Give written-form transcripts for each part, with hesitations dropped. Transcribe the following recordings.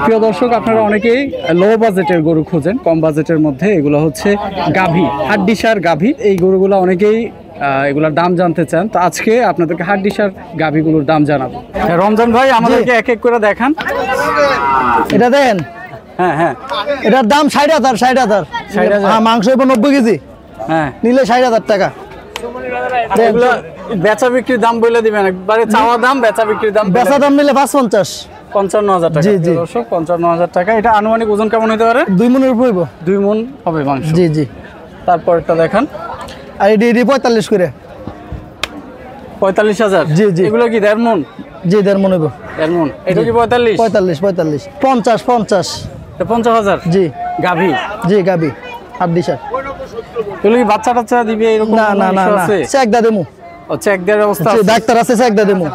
প্রিয় দর্শক, আপনারা অনেকেই লো বাজেটের গরু খোঁজেন, কম বাজেটের মধ্যে। এগুলো হচ্ছে গাভী, হাড্ডিসার গাভী। এই গরুগুলো অনেকেই এগুলোর দাম জানতে চান। তো আজকে আপনাদেরকে হাড্ডিসার গাভীগুলোর দাম জানাবো। রমজান ভাই, আমাদেরকে এক এক করে দেখান। এটা দেন। হ্যাঁ হ্যাঁ, এটার দাম 60,000। 60,000 মাংস 90 কেজি। হ্যাঁ, নিলে 60,000 টাকা। এগুলো বেচা বিক্রির দাম বলে দিবেন একবারে, চাওয়া দাম, বেচা বিক্রির দাম। বেচা দাম নিলে 550। 55,000 টাকা। জি জি দর্শক, 55,000 টাকা। এটা আনুমানিক ওজন কেমন হতে পারে? 2 মনের উপর হইব। 2 মণ হবে মাংস। জি জি। তারপর একটা দেখান। আর এডি 45 করে। 45,000। জি জি। এগুলো কি 1.5 মণ? জি 1.5 মন হইব। 1.5 মণ। এটা কি 45? 45 50। এটা 50,000। জি গাভী। জি গাবি হাড্ডিসার। এগুলো কি বাচ্চা টাচ্চা দিবে এরকম? না না না না, চেক দা দেমু। ও, চেক দেওয়ার ব্যবস্থা জি, আছে? ডাক্তার আছে, চেক দা দেমু।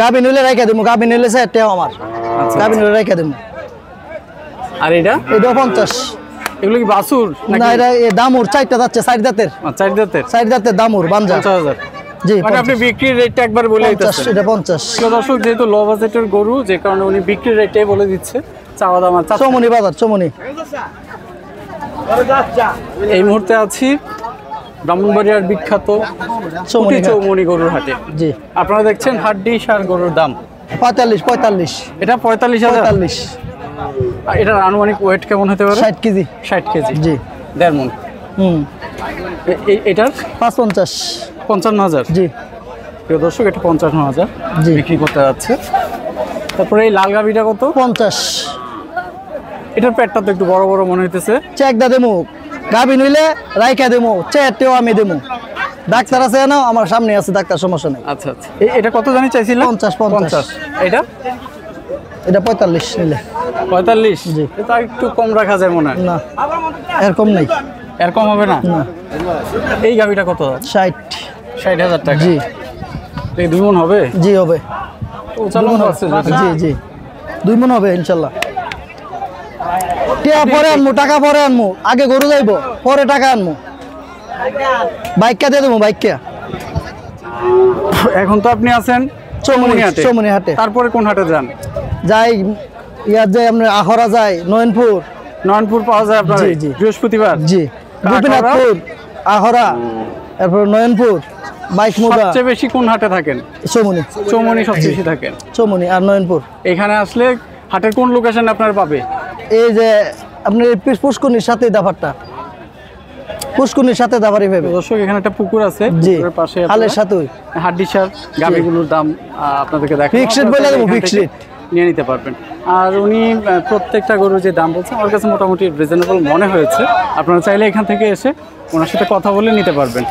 গাবি নিলে রাইখা দেমু। গাবি নিলে 60 টাকা আমার। আচ্ছা। গাবি নিলে রাইখা দেমু। আর এটা? এটা 50। এগুলো কি বাছুর না, নাকি? এটা দামুর 4টা যাচ্ছে, 4 দাঁতের। 4 দাঁতের। 4 দাঁতের দামুর বানজা। 50,000। জি মানে আপনি বিক্রির রেটটা একবার বলে 50। দিতেছেন। এটা 50। প্রিয় দর্শক, যেহেতু লো বাজেটের গরু, যে কারণে উনি বিক্রির রেটটাই বলে দিচ্ছে। চাওয়া দাম আর চমনি বাজার, চমনি। এই মুহূর্তে আছি ব্রাহ্মণবাড়িয়ার বিখ্যাত চৌমনি ঘাট। চৌমনি গরুর হাটে। জি। আপনারা দেখছেন হাড্ডিসার গরুর দাম। 45। এটা 45,000। 45। আর এটার আনুমানিক ওয়েট কেমন হতে পারে? 60 কেজি। 60 কেজি। জি। 1.5 মণ। এটার 55। 55,000। জি প্রিয় দর্শক, এটা 55,000 জি। বিক্রি করতে যাচ্ছে। তারপরে এই লাল গাভিটা কত? 50। এটার পেটটা তো একটু বড় বড় মনে হইতেছে। চেক দা দেমু। গাবি নিলে রাইখা দেমু। চেকটাও আমি দেমু। ডাক্তার আছে না আমার সামনে আছে, ডাক্তার, সমস্যা নাই। আচ্ছা আচ্ছা। এটা কত জানি চাইছিলেন? 50। এটা? এটা 45 নিলে। 45? জি। এটা একটু কম রাখা যায় মনে হয়। না, এরকম নাই। এর কম হবে না? না। এই গাভিটা কত? 60। 60,000 টাকা। জি। এই 2 মণ হবে? জি হবে। চালানো আছে যদি। জি জি। 2 মন হবে ইনশাআল্লাহ। টাকা পরে আনমু, টাকা পরে আনমু। আগে গরু যাইবো, পরে টাকা আনমু। বাইকটা দিয়ে দেবো, বাইকটা। এখন তো আপনি আছেন চৌমনি হাটে। চৌমনি হাটে। তারপরে কোন হাটে যান? যাই ইয়ার যাই, আমরা আহরা যাই, নয়নপুর। নয়নপুর পাওয়া যায় আপনার? জি, জি। বৃহস্পতিবার? জি। গোপীনাথপুর, আহরা, তারপর নয়নপুর, বাইক মুগা। সবচেয়ে বেশি কোন হাটে থাকেন? চৌমনি। চৌমনি সবচেয়ে বেশি থাকেন। চৌমনি আর নয়নপুর। এখানে আসলে হাটের কোন লোকেশন আপনার পাবে? এই যে আপনার পুষ্কুনির সাথে দাফারটা, পুষ্কুনির সাথে দাফারি পাবে। দর্শক, এখানে একটা পুকুর আছে। জি, পুকুরের পাশে হালের সাথে হাড্ডিসার গাভিগুলোর দাম আপনাদেরকে দেখাবো। ফিক্সড রেট বলে দেবো, ফিক্সড রেট নিয়ে নিতে পারবেন। আর উনি প্রত্যেকটা গরুর যে দাম বলছেন, আমার কাছে মোটামুটি রিজনেবল মনে হয়েছে। আপনারা চাইলে এখান থেকে এসে ওনার সাথে কথা বলে নিতে পারবেন।